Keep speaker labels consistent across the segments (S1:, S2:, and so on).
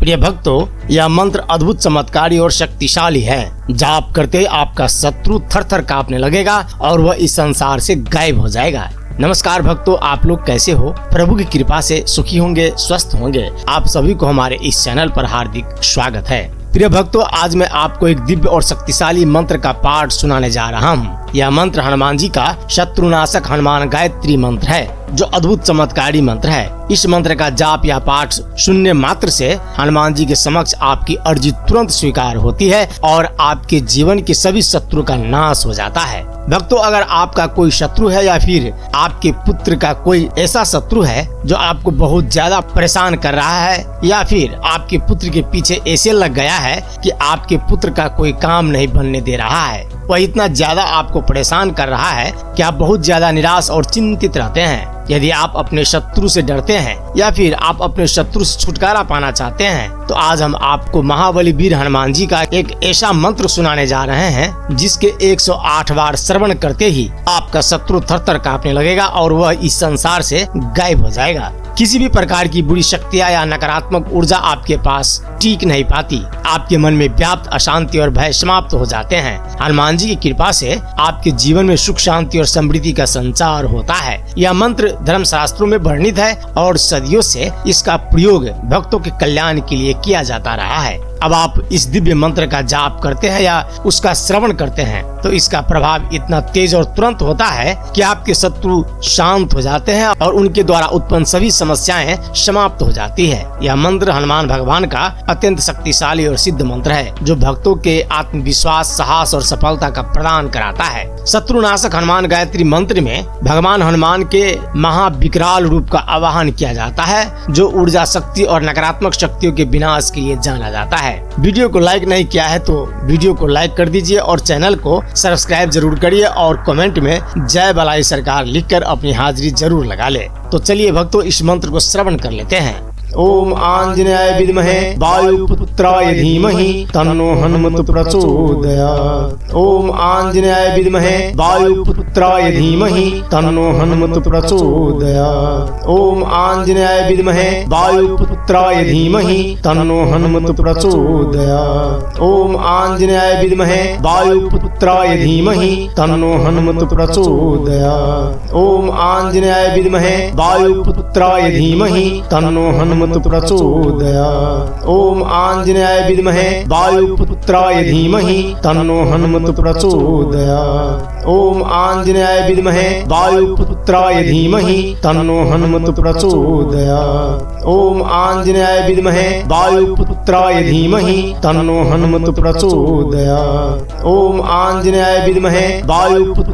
S1: प्रिय भक्तों, यह मंत्र अद्भुत, चमत्कारी और शक्तिशाली है। जाप करते ही आपका शत्रु थर थर कांपने लगेगा और वह इस संसार से गायब हो जाएगा। नमस्कार भक्तों, आप लोग कैसे हो? प्रभु की कृपा से सुखी होंगे, स्वस्थ होंगे। आप सभी को हमारे इस चैनल पर हार्दिक स्वागत है। प्रिय भक्तों, आज मैं आपको एक दिव्य और शक्तिशाली मंत्र का पाठ सुनाने जा रहा हूँ। यह मंत्र हनुमान जी का शत्रुनाशक हनुमान गायत्री मंत्र है, जो अद्भुत चमत्कारी मंत्र है। इस मंत्र का जाप या पाठ सुनने मात्र से हनुमान जी के समक्ष आपकी अर्जी तुरंत स्वीकार होती है और आपके जीवन के सभी शत्रु का नाश हो जाता है। भक्तों, अगर आपका कोई शत्रु है या फिर आपके पुत्र का कोई ऐसा शत्रु है जो आपको बहुत ज्यादा परेशान कर रहा है, या फिर आपके पुत्र के पीछे ऐसे लग गया है कि आपके पुत्र का कोई काम नहीं बनने दे रहा है, वह इतना ज्यादा आपको परेशान कर रहा है कि आप बहुत ज्यादा निराश और चिंतित रहते हैं। यदि आप अपने शत्रु से डरते हैं या फिर आप अपने शत्रु से छुटकारा पाना चाहते हैं, तो आज हम आपको महाबली वीर हनुमान जी का एक ऐसा मंत्र सुनाने जा रहे हैं जिसके 108 बार श्रवण करते ही आपका शत्रु थर थर कांपने लगेगा और वह इस संसार से गायब हो जाएगा। किसी भी प्रकार की बुरी शक्तियाँ या नकारात्मक ऊर्जा आपके पास टिक नहीं पाती। आपके मन में व्याप्त अशांति और भय समाप्त हो जाते हैं। हनुमान जी की कृपा से आपके जीवन में सुख, शांति और समृद्धि का संचार होता है। यह मंत्र धर्म शास्त्रों में वर्णित है और सदियों से इसका प्रयोग भक्तों के कल्याण के लिए किया जाता रहा है। अब आप इस दिव्य मंत्र का जाप करते हैं या उसका श्रवण करते हैं तो इसका प्रभाव इतना तेज और तुरंत होता है कि आपके शत्रु शांत हो जाते हैं और उनके द्वारा उत्पन्न सभी समस्याएं समाप्त हो जाती है। यह मंत्र हनुमान भगवान का अत्यंत शक्तिशाली और सिद्ध मंत्र है, जो भक्तों के आत्मविश्वास, साहस और सफलता का प्रदान कराता है। शत्रुनाशक हनुमान गायत्री मंत्र में भगवान हनुमान के महाविकराल रूप का आवाहन किया जाता है, जो ऊर्जा, शक्ति और नकारात्मक शक्तियों के विनाश के लिए जाना जाता है। वीडियो को लाइक नहीं किया है तो वीडियो को लाइक कर दीजिए और चैनल को सब्सक्राइब जरूर करिए और कमेंट में जय बलाई सरकार लिखकर अपनी हाजिरी जरूर लगा ले। तो चलिए भक्तों, इस मंत्र को श्रवण कर लेते हैं। ओम आंजनेय विद्महे वायुपुत्राय धीमहि तन्नो हनुमत प्रचोदयात्। ओम आंजनेय विद्महे वायुपुत्राय धीमहि तन्नो हनुमत प्रचोदयात्। ओम आंजनेय विद्महे वायुपुत्राय धीमहि तन्नो हनुमत प्रचोदयात्। ओम आंजनेय विद्महे वायुपुत्राय धीमहि तन्नो हनुमत प्रचोदयात्। ओम आंजनेय विद्महे वायुपुत्राय धीमहि तन्नो हनुमत प्रचोदयात्। ओम आंजनेय विद्महे वायुपुत्राय धीमहि तन्नो हनुमत प्रचोदयात्। ओम आंजनेय विद्महे वायुपुत्राय धीमहि तन्नो हनुमत प्रचोदयात्। ओम आंजनेय विद्महे वायुपुत्राय धीमहि तन्नो हनुमत प्रचोदयात्। ओम आंजनेय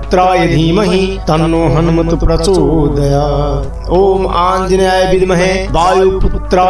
S1: विद्महे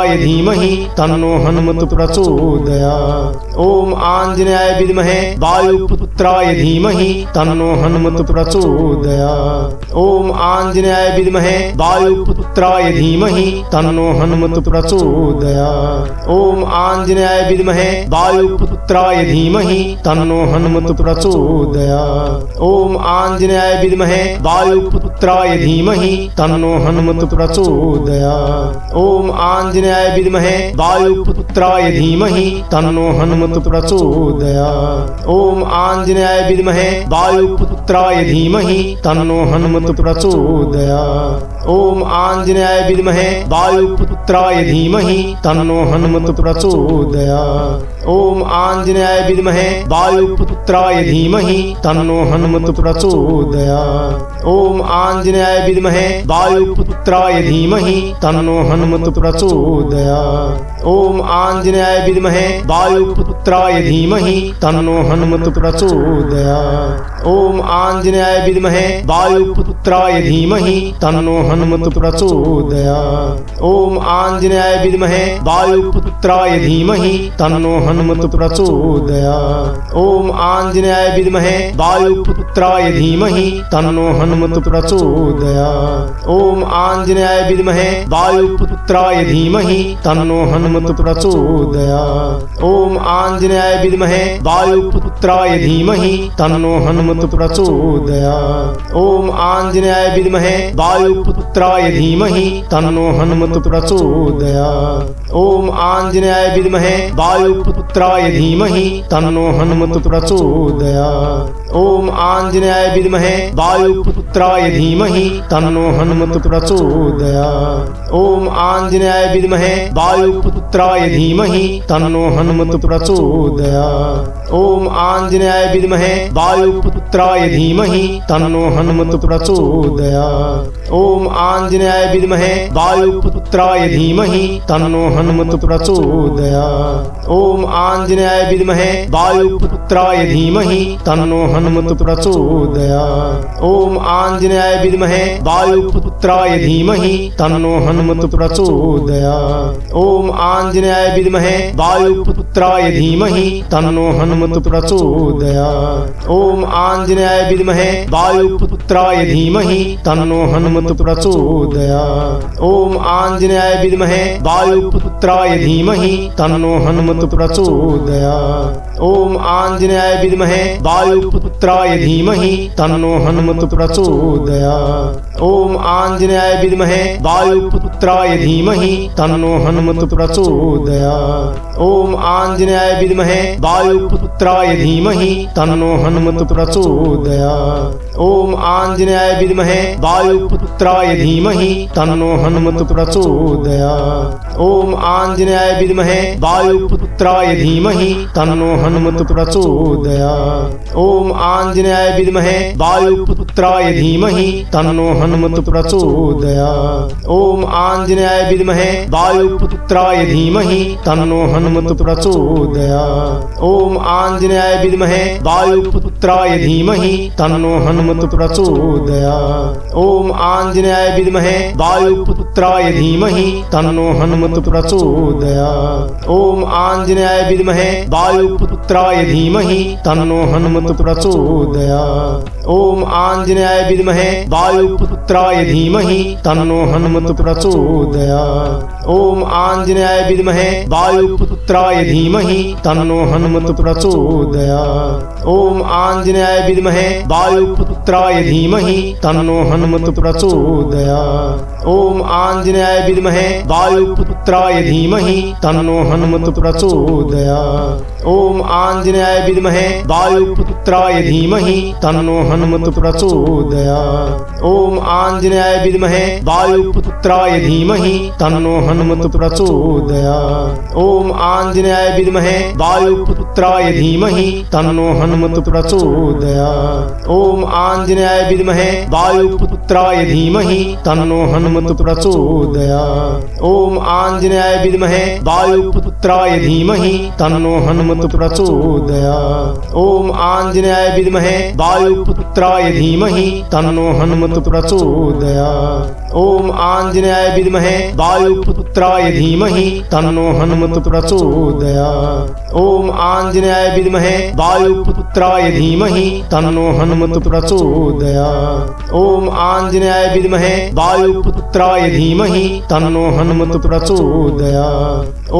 S1: वायुपुत्राय धीमहि तन्नो हनुमत प्रचोदयात्। ओम आंजनेय विद्महे वायुपुत्राय धीमहि तन्नो हनुमत प्रचोदयात्। ओम आंजनेय विद्महे वायुपुत्राय धीमहि तन्नो हनुमत प्रचोदयात्। ओम आंजनेय विद्महे वायुपुत्राय धीमहि तन्नो हनुमत प्रचोदयात्। ओम आंजनेय विद्महे वायुपुत्राय धीमहि तन्नो हनुमत प्रचोदयात्। ओम आंजनेय विद्महे वायुपुत्राय धीमहि तन्नो हनुमत प्रचोदयात्। ओम आंजनेय विद्महे वायुपुत्राय धीमहि तन्नो हनुमत प्रचोदयात्। ओम आंजनेय विद्महे वायुपुत्राय धीमहि तन्नो हनुमत प्रचोदयात्। ओम आंजनेय विद्महे वायुपुत्राय धीमहि तन्नो हनुमत प्रचोदयात्। ओम आंजनेय विद्महे वायुपुत्राय धीमहि तन्नो हनुमत प्रचोदयात्। ओम आंजनेय विद्महे वायुपुत्राय धीमहि तन्नो हनुमत प्रचोदयात्। ओम आंजनेय विद्महे वायुपुत्राय धीमहि तन्नो हनुमत प्रचोदयात्। ओम आंजनेय विद्महे वायुपुत्राय धीमहि तन्नो हनुमत प्रचोदयात्। ओम आंजनेय विद्महे वायुपुत्राय धीमहि तन्नो हनुमत प्रचोदयात्। ओम आंजनेय विद्महे वायुपुत्राय धीमहि तन्नो हनुमत प्रचोदयात्। ओम आंजनेय विद्महे वायुपुत्राय धीमहि तन्नो हनुमत हनुमत प्रचोदयात्। ओम आंजनेयाय विद्महे वायुपुत्राय धीमहि तन्नो हनुमत प्रचोदयात्। ओम आंजनेयाय विद्महे वायुपुत्राय धीमहि तन्नो हनुमत प्रचोदयात्। ओम आंजनेयाय विद्महे वायुपुत्राय धीमहि तन्नो हनुमत प्रचोदयात्। ओम आंजनेयाय विद्महे वायुपुत्राय धीमहि तन्नो हनुमत प्रचोदयात्। ओम आंजनेयाय विद्महे वायुपुत्राय धीमहि तन्नो हनुमत प्रचोदयात्। ओम आंजनेयाय विद्महे वायुपुत्राय धीमहि तन्नो हनुमत प्रचोदयात्। ओम आंजनेयाय विद्महे वायुपुत्राय धीमहि तन्नो हनुमत प्रचोदयात्। ओम आंजनेयाय विद्महे वायुपुत्राय धीमहि तन्नो हनुमत प्रचोदयात्। ओम आंजनेयाय विद्महे वायुपुत्राय धीमहि तन्नो हनुमत प्रचोदयात्। ओम आंजनेयाय विद्महे वायुपुत्राय धीमहि तन्नो हनुमत प्रचोदयात्। ओम आंजनेयाय विद्महे वायुपुत्राय धीमहि तन्नो हनुमत प्रचोदयात्। ओम आंजनेयाय विद्महे वायुपुत्राय धीमहि तन्नो हनुमत प्रचोदयात्। ओम आंजनेयाय विद्महे वायुपुत्राय धीमहि तन्नो हनुमत प्रचोदयात्। ओम आंजनेयाय विद्महे वायुपुत्राय धीमहि तन्नो हनुमत प्रचोदयात्। ओम आंजनेयाय विद्महे वायुपुत्राय धीमहि तन्नो हनुमत प्रचोदयात्। ओम आंजनेयाय विद्महे वायुपुत्राय धीमहि तन्नो हनुमत प्रचोदयात्। ओम आंजनेयाय विद्महे वायुपुत्राय धीमहि तन्नो हनुमत प्रचोदयात्। ओम आंजनेयाय विद्महे वायुपुत्राय धीमहि तन्नो हनुमत प्रचोदयात्। ओम आंजनेयाय विद्महे वायुपुत्राय धीमहि तन्नो हनुमत प्रचोदयात्। ओम आंजनेयाय विद्महे वायुपुत्राय धीमहि तन्नो हनुमत प्रचोदयात्। ओम आंजनेयाय विद्महे वायुपुत्राय धीमहि तन्नो हनुमत प्रचोदयात्। ओम आंजनेयाय विद्महे वायुपुत्राय धीमहि तन्नो हनुमत प्रचोदयात्। ओम आंजनेयाय विद्महे वायुपुत्राय धीमहि तन्नो हनुमत प्रचोदयात्। ओम आंजनेयाय विद्महे वायुपुत्राय धीमहि तन्नो हनुमत प्रचोदयात्। ओम आंजनेयाय विद्महे वायुपुत्राय धीमहि तन्नो हनुमत प्रचोदयात्। ओम आंजनेयाय विद्महे वायुपुत्राय धीमहि तन्नो हनुमत प्रचोदयात्। ओम आंजनेयाय विद्महे वायुपुत्राय धीमहि तन्नो हनुमत प्रचोदयात्। ओम आंजनेयाय विद्महे वायुपुत्राय धीमहि तन्नो हनुमत प्रचोदयात्। ओम आंजनेयाय विद्महे वायुपुत्राय धीमहि तन्नो हनुमत प्रचोदयात्। ओम आंजनेयाय विद्महे वायुपुत्राय धीमहि तन्नो हनुमत प्रचोदयात्। ओम आंजनेयाय विद्महे वायुपुत्राय धीमहि तन्नो हनुमत प्रचोदयात्। ओम आंजनेयाय विद्महे वायुपुत्राय धीमहि तन्नो हनुमत प्रचोदयात्। ओम आंजनेयाय विद्महे वायुपुत्राय धीमहि तन्नो हनुमत प्रचोदयात्। ओम आंजनेयाय विद्महे वायुपुत्राय धीमहि तन्नो हनुमत प्रचोदयात्। ओम आंजनेयाय विद्महे वायुपुत्राय धीमहि तन्नो हनुमत प्रचोदयात्।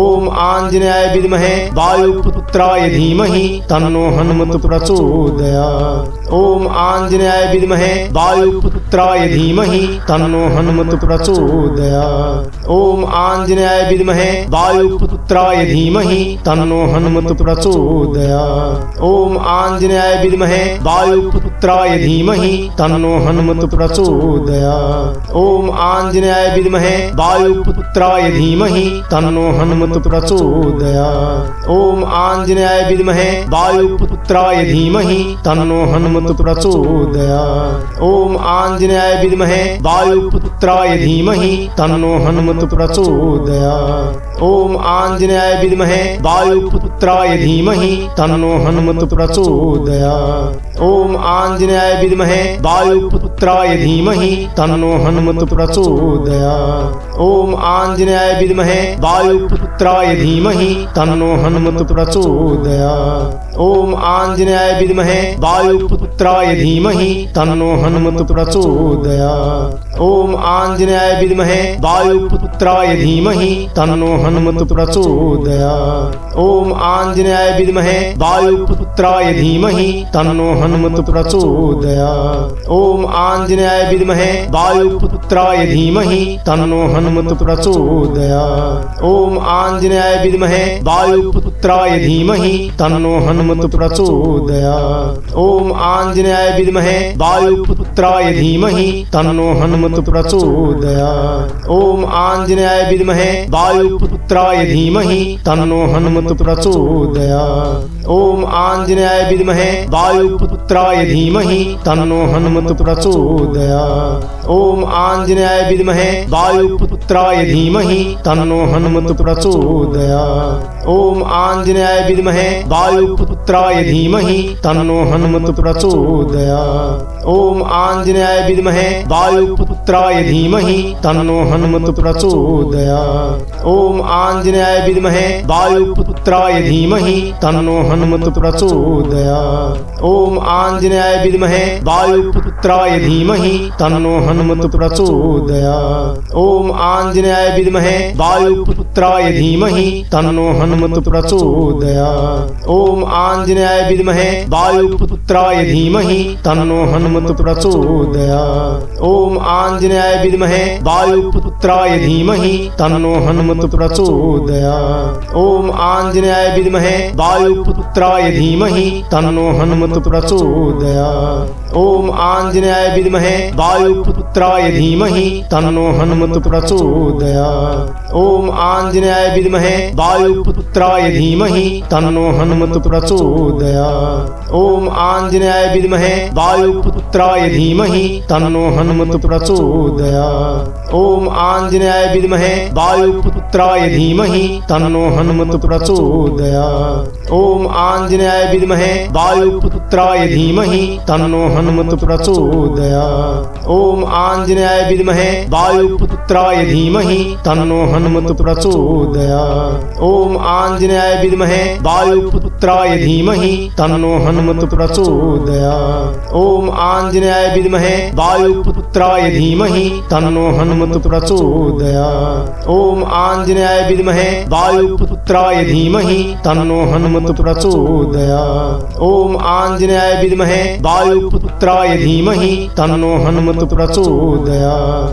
S1: ओम आंजनेयाय विद्महे वायुपुत्राय धीमहि तन्नो हनुमत प्रचोदयात्। ओम आंजनेयाय विद्महे वायुपुत्राय धीमहि तन्नो हनुमत प्रचोदयात्। ओम आंजनेयाय विद्महे वायुपुत्राय धीमहि तन्नो हनुमत प्रचोदयात्। ओम आंजनेयाय विद्महे वायुपुत्राय धीमहि तन्नो हनुमत प्रचोदयात्। ओम आंजनेयाय विद्महे वायुपुत्राय धीमहि तन्नो हनुमत प्रचोदयात्। ओम आंजनेयाय विद्महे वायुपुत्राय धीमहि तन्नो हनुमत प्रचोदयात्। ओम आंजनेयाय विद्महे वायुपुत्राय धीमहि तन्नो हनुमत प्रचोदयात्। ओम आंजनेयाय विद्महे वायुपुत्राय धीमहि तन्नो हनुमत प्रचोदयात्। ओम आंजनेयाय विद्महे वायुपुत्राय धीमहि तन्नो हनुमत प्रचोदयात्। ओम आंजनेयाय विद्महे वायुपुत्राय धीमहि तन्नो हनुमत प्रचोदयात्। ओम आंजनेयाय विद्महे वायुपुत्राय धीमहि तन्नो हनुमत प्रचोदयात्। ओम आंजनेयाय विद्महे वायुपुत्राय धीमहि तन्नो हनुमत प्रचोदयात्। ओम आंजनेयाय विद्महे वायुपुत्राय धीमहि तन्नो हनुमत प्रचोदयात्। ओम आंजनेयाय विद्महे वायुपुत्राय धीमहि तन्नो हनुमत प्रचोदयात्। ओम आंजनेयाय विद्महे वायुपुत्राय धीमहि तन्नो हनुमत प्रचोदयात्। ओम आंजनेयाय विद्महे वायुपुत्राय धीमहि तन्नो हनुमत प्रचोदयात्। ओम आंजनेयाय विद्महे वायुपुत्राय धीमहि तन्नो हनुमत प्रचोदयात्। ओम आंजनेयाय विद्महे वायुपुत्राय धीमहि तन्नो हनुमत प्रचोदयात्। ओम आंजनेयाय विद्महे वायुपुत्राय धीमहि तन्नो हनुमत प्रचोदयात्। ओम आंजनेयाय विद्महे वायुपुत्राय धीमहि तन्नो हनुमत प्रचोदयात्। ओम आंजनेयाय विद्महे वायुपुत्राय धीमहि तन्नो हनुमत प्रचोदयात्। ओम आंजनेयाय विद्महे वायुपुत्राय धीमहि तन्नो हनुमत प्रचोदयात्। ओम आंजनेयाय विद्महे वायुपुत्राय धीमहि तन्नो हनुमत प्रचोदयात्। ओम आंजनेयाय विद्महे वायुपुत्राय धीमहि तन्नो हनुमत प्रचोदयात्। ओम आंजनेयाय विद्महे वायुपुत्राय धीमहि तन्नो हनुमत प्रचोदयात्। ओम आंजनेयाय विद्महे वायुपुत्राय धीमहि तन्नो हनुमत प्रचोदयात्। ओम आंजनेयाय विद्महे वायुपुत्राय धीमहि तन्नो हनुमत प्रचोदयात्। ओम आंजनेयाय विद्महे वायुपुत्राय धीमहि तन्नो हनुमत प्रचोदयात्। ओम आंजनेयाय विद्महे वायुपुत्राय धीमहि तन्नो हनुमत प्रचोदयात्। ओम आंजनेयाय विद्महे वायुपुत्राय धीमहि तन्नो हनुमत प्रचोदयात्। ओम आंजनेयाय विद्महे वायुपुत्राय धीमहि तन्नो हनुमत प्रचोदयात्। ओम आंजनेयाय विद्महे वायुपुत्राय धीमहि तन्नो हनुमत प्रचोदयात्। ओम आंजनेयाय विद्महे वायुपुत्राय धीमहि तन्नो हनुमत प्रचोदयात्। ओम आंजनेयाय विद्महे वायुपुत्राय धीमहि तन्नो हनुमत प्रचोदयात्। ओम आंजनेयाय विद्महे वायुपुत्राय धीमहि तन्नो हनुमत प्रचोदयात्। ओम आंजनेयाय विद्महे वायुपुत्राय धीमहि तन्नो हनुमत प्रचोदयात्। ओम आंजनेयाय विद्महे वायुपुत्राय धीमहि तन्नो हनुमत प्रचोदयात्। ओम आंजनेयाय विद्महे वायुपुत्राय धीमहि तन्नो हनुमत प्रचोदयात्।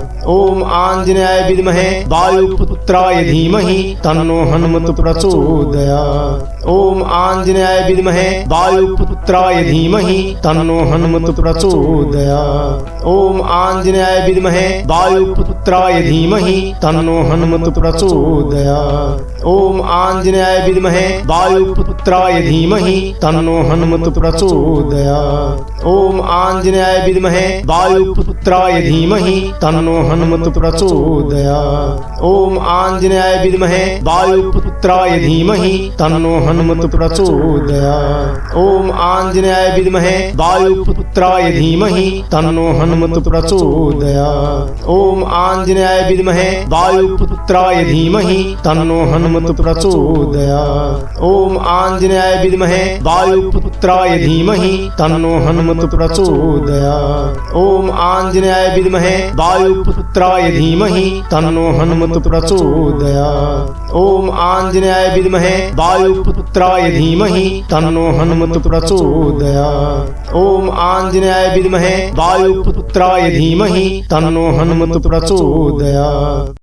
S1: ओम आंजनेयाय विद्महे वायुपुत्राय धीमहि तन्नो हनुमत प्रचोदयात्। ओम आंजनेयाय विद्महे वायुपुत्राय धीमहि तन्नो हनुमत प्रचोदयात्। ओम आंजनेयाय विद्महे वायुपुत्राय धीमहि तन्नो हनुमत प्रचोदयात्। ओम आंजनेयाय विद्महे वायुपुत्राय धीमहि तन्नो हनुमत प्रचोदयात्। ओम आंजनेयाय विद्महे वायुपुत्राय धीमहि तन्नो हनुमत प्रचोदयात्। ओम आंजनेयाय विद्महे वायुपुत्राय धीमहि तन्नो हनुमत प्रचोदयात्। ओम आंजनेयाय विद्महे वायुपुत्राय धीमहि तन्नो हनुमत प्रचोदयात्। ओम आंजनेयाय विद्महे वायुपुत्राय धीमहि तन्नो हनुमत प्रचोदयात्। ओम आंजनेयाय विद्महे वायुपुत्राय धीमहि तन्नो हनुमत प्रचोदयात्। ओम आंजनेयाय विद्महे वायुपुत्राय धीमहि तन्नो हनुमत प्रचोदयात्। ओम आंजनेयाय विद्महे वायुपुत्राय धीमहि तन्नो हनुमत प्रचोदयात्।